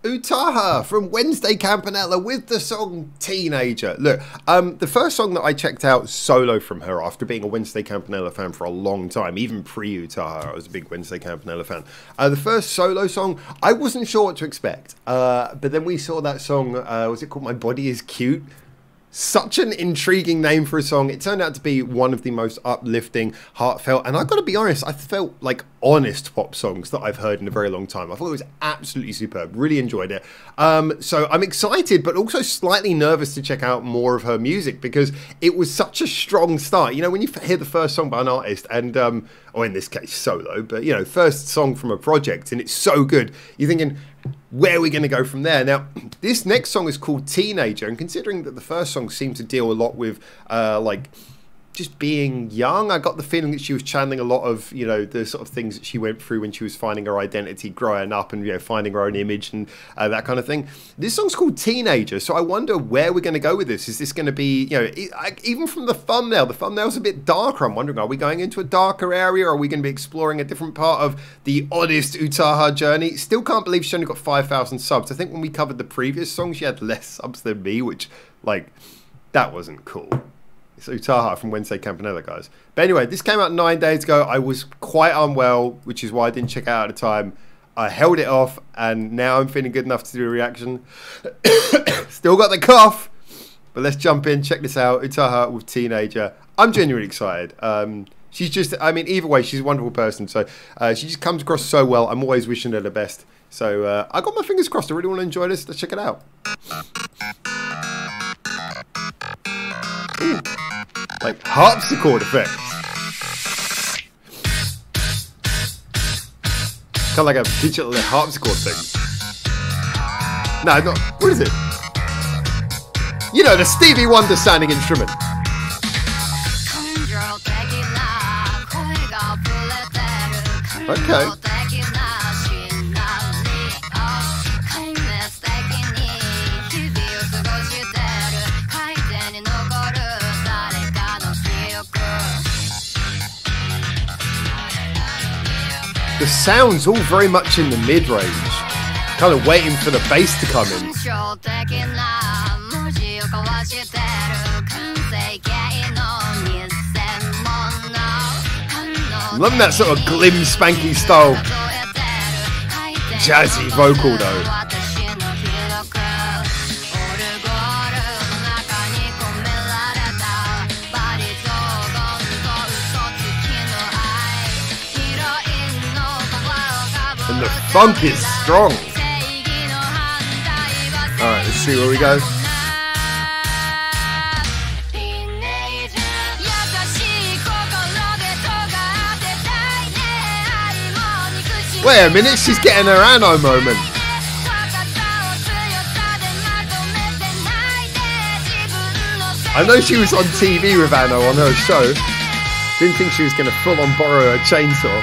UTAHA from Wednesday Campanella with the song Teenager. Look, the first song that I checked out solo from her after being a Wednesday Campanella fan for a long time, even pre-UTAHA, I was a big Wednesday Campanella fan. The first solo song, I wasn't sure what to expect. But then we saw that song, was it called My Body Is Cute? Such an intriguing name for a song. It turned out to be one of the most uplifting, heartfelt, and I've got to be honest, I felt like honest pop songs that I've heard in a very long time. I thought it was absolutely superb. Really enjoyed it. So I'm excited, but also slightly nervous to check out more of her music because it was such a strong start. You know, when you hear the first song by an artist and, or in this case solo, but you know, first song from a project and it's so good, you're thinking, where are we going to go from there? Now, this next song is called Teenager, and considering that the first song seemed to deal a lot with, like, just being young, I got the feeling that she was channeling a lot of, you know, the sort of things that she went through when she was finding her identity growing up and, you know, finding her own image and that kind of thing. This song's called Teenager, so I wonder where we're going to go with this. Is this going to be, you know, even from the thumbnail's a bit darker. I'm wondering, are we going into a darker area? Or are we going to be exploring a different part of the oddest UTAHA journey? Still can't believe she only got 5,000 subs. I think when we covered the previous song, she had less subs than me, which, like, that wasn't cool. It's UTAHA from Wednesday Campanella, guys. But anyway, this came out 9 days ago. I was quite unwell, which is why I didn't check it out at the time. I held it off, and now I'm feeling good enough to do a reaction. Still got the cough, but let's jump in, check this out. UTAHA with Teenager. I'm genuinely excited. She's just, I mean, either way, she's a wonderful person. So she just comes across so well. I'm always wishing her the best. So I got my fingers crossed. I really want to enjoy this. Let's check it out. Ooh, like harpsichord effects. Kind of like a digital harpsichord thing. No, not. What is it? You know, the Stevie Wonder sounding instrument. Okay. The sound's all very much in the mid-range, kind of waiting for the bass to come in. I'm loving that sort of glim spanky style jazzy vocal though. And the funk is strong. Alright, let's see where we go. Wait a minute, she's getting her Anno moment. I know she was on TV with Anno on her show. Didn't think she was going to full on borrow her chainsaw.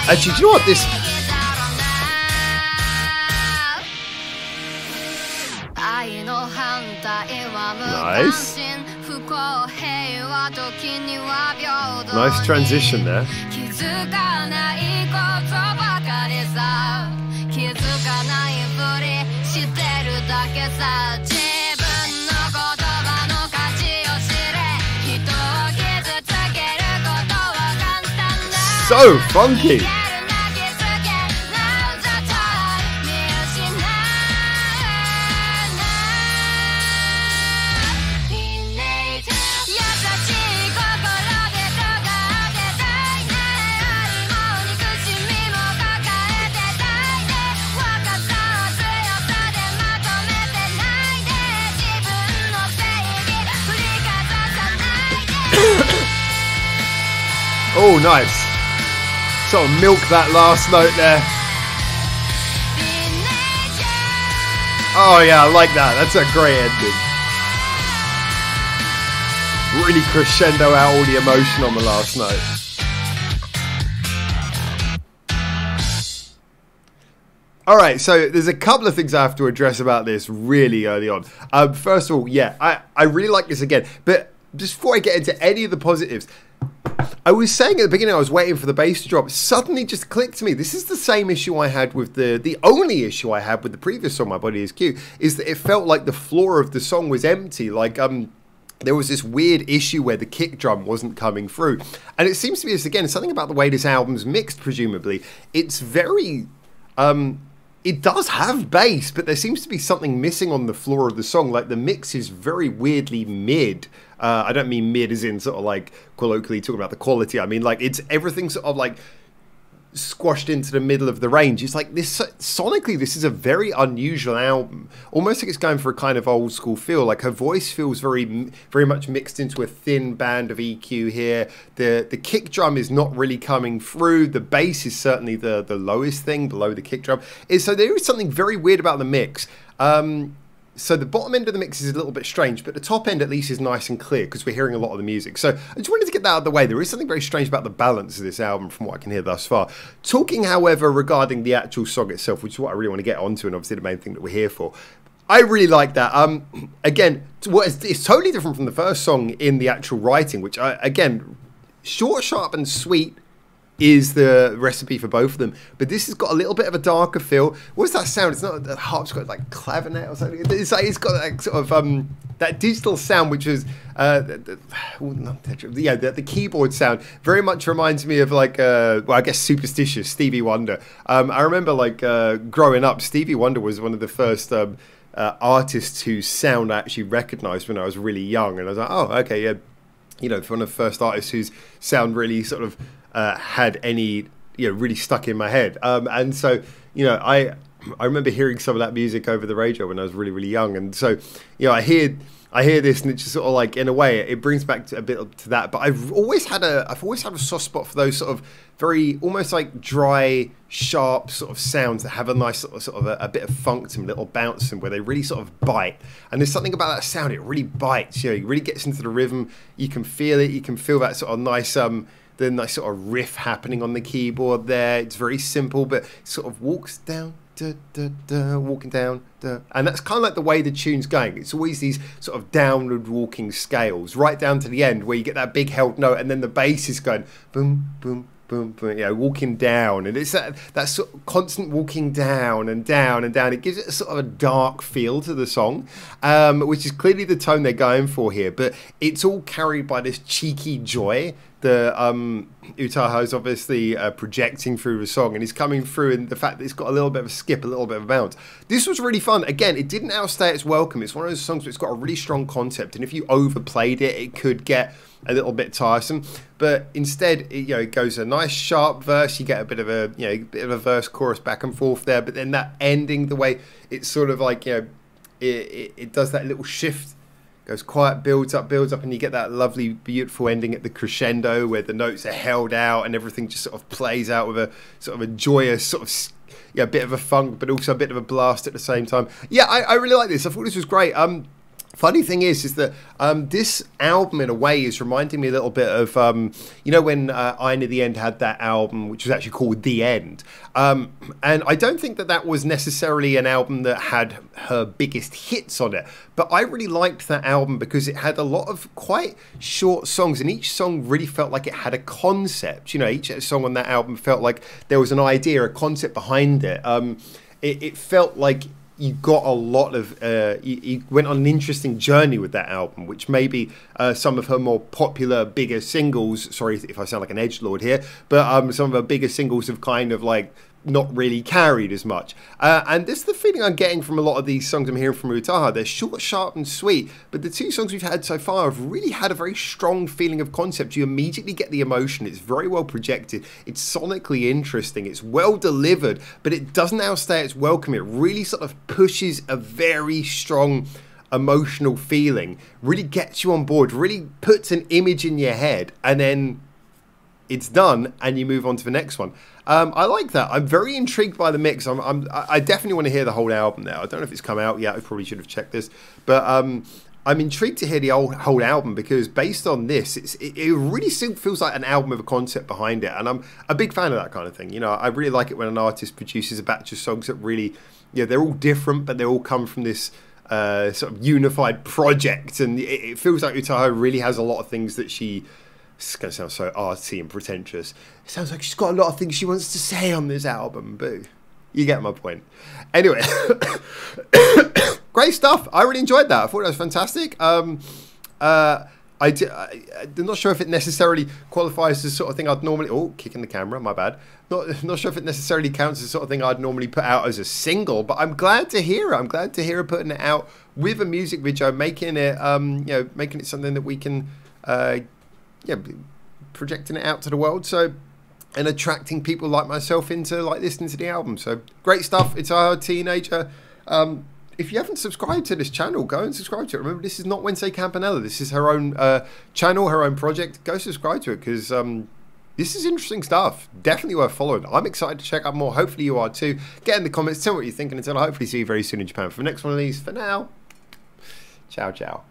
Actually, do you know what this... Nice. Nice transition there. So funky. Oh, nice. Sort of milk that last note there. Oh yeah, I like that. That's a great ending. Really crescendo out all the emotion on the last note. All right, so there's a couple of things I have to address about this really early on. First of all, yeah, I really like this again. But just before I get into any of the positives, I was saying at the beginning I was waiting for the bass to drop. Suddenly just clicked to me. This is the same issue I had with the only issue I had with the previous song, My Body Is Cute, is that it felt like the floor of the song was empty. Like, there was this weird issue where the kick drum wasn't coming through. And it seems to be this, again, something about the way this album's mixed, presumably. It's very... it does have bass, but there seems to be something missing on the floor of the song. Like, the mix is very weirdly mid. I don't mean mid as in sort of like colloquially talking about the quality. I mean, like, it's everything sort of like squashed into the middle of the range. It's like this sonically, this is a very unusual album. Almost like it's going for a kind of old school feel. Like, her voice feels very much mixed into a thin band of EQ here. The kick drum is not really coming through. The bass is certainly the lowest thing below the kick drum. So there is something very weird about the mix. So the bottom end of the mix is a little bit strange, but the top end at least is nice and clear because we're hearing a lot of the music. So I just wanted to get that out of the way. There is something very strange about the balance of this album from what I can hear thus far. Talking, however, regarding the actual song itself, which is what I really want to get onto and obviously the main thing that we're here for. I really like that. Again, it's totally different from the first song in the actual writing, which, again, short, sharp and sweet is the recipe for both of them, but this has got a little bit of a darker feel. What's that sound? It's not a harp, it's got like clavinet or something. It's got like sort of that digital sound, which is the keyboard sound. Very much reminds me of like well, I guess Superstitious, Stevie Wonder. I remember like growing up, Stevie Wonder was one of the first artists whose sound I actually recognised when I was really young, and I was like, oh, okay, yeah, you know, one of the first artists whose sound really sort of had any, you know, really stuck in my head. And so, you know, I remember hearing some of that music over the radio when I was really, really young. And so, you know, I hear this, and it's just sort of like, in a way, it brings back a bit to that. But I've always had a soft spot for those sort of very almost like dry, sharp sort of sounds that have a nice sort of a bit of funk to them, little bounce to them, where they really sort of bite. And there's something about that sound; it really bites. You know, it really gets into the rhythm. You can feel it. You can feel that sort of nice the nice sort of riff happening on the keyboard there. It's very simple, but it sort of walks down, walking down, and that's kind of like the way the tune's going. It's always these sort of downward walking scales, right down to the end where you get that big held note, and then the bass is going boom, boom, boom, boom, you know, walking down, and it's that sort of constant walking down and down and down. It gives it a sort of a dark feel to the song, which is clearly the tone they're going for here, but it's all carried by this cheeky joy. The UTAHA is obviously projecting through the song, and he's coming through in the fact that it's got a little bit of a skip, a little bit of a bounce. This was really fun. Again, it didn't outstay its welcome. It's one of those songs where it's got a really strong concept, and if you overplayed it, it could get a little bit tiresome. But instead, it goes a nice sharp verse. You get a bit of a verse chorus back and forth there. But then that ending, the way it's sort of like, it does that little shift. Goes quiet, builds up, and you get that lovely, beautiful ending at the crescendo where the notes are held out and everything just sort of plays out with a sort of a joyous sort of, bit of a funk, but also a bit of a blast at the same time. Yeah, I really like this. I thought this was great. Funny thing is that this album, in a way, is reminding me a little bit of, when I Near the End had that album, which was actually called The End. And I don't think that was necessarily an album that had her biggest hits on it. But I really liked that album because it had a lot of quite short songs, and each song really felt like it had a concept. You know, each song on that album felt like there was an idea, a concept behind it. It felt like you got a lot of you went on an interesting journey with that album, which maybe some of her more popular, bigger singles, sorry if I sound like an edgelord here, but some of her bigger singles have kind of like not really carried as much. And this is the feeling I'm getting from a lot of these songs I'm hearing from UTAHA. They're short, sharp and sweet, but the two songs we've had so far have really had a very strong feeling of concept. You immediately get the emotion. It's very well projected. It's sonically interesting. It's well delivered, but it doesn't outstay its welcome. It really sort of pushes a very strong emotional feeling, really gets you on board, really puts an image in your head, and then it's done and you move on to the next one. I like that. I'm very intrigued by the mix. I definitely want to hear the whole album now. I don't know if it's come out yet. I probably should have checked this, but I'm intrigued to hear the whole album, because based on this, it really still feels like an album with a concept behind it, and I'm a big fan of that kind of thing. You know, I really like it when an artist produces a batch of songs that really, they're all different, but they all come from this sort of unified project, and it feels like UTAHA really has a lot of things that she. It's going to sound so artsy and pretentious. It sounds like she's got a lot of things she wants to say on this album, boo. You get my point. Anyway, great stuff. I really enjoyed that. I thought that was fantastic. I'm not sure if it necessarily qualifies as the sort of thing I'd normally... Oh, kicking the camera, my bad. Not sure if it necessarily counts as the sort of thing I'd normally put out as a single, but I'm glad to hear it. I'm glad to hear her putting it out with a music video, making it, making it something that we can, projecting it out to the world. So... and attracting people like myself into listening to the album. So great stuff. It's our Teenager. If you haven't subscribed to this channel, go and subscribe to it. Remember, this is not Wednesday Campanella. This is her own channel, her own project. Go subscribe to it, because this is interesting stuff. Definitely worth following. I'm excited to check out more. Hopefully you are too. Get in the comments, tell me what you're thinking, until I hopefully see you very soon in Japan for the next one of these. For now, ciao, ciao.